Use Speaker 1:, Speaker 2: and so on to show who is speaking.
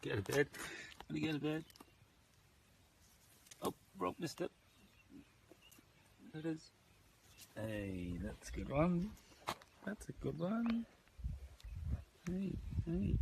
Speaker 1: Get out of bed. Let me get out of bed. Oh, broke my step. There it is. Hey, that's a good one. That's a good one. Hey, hey.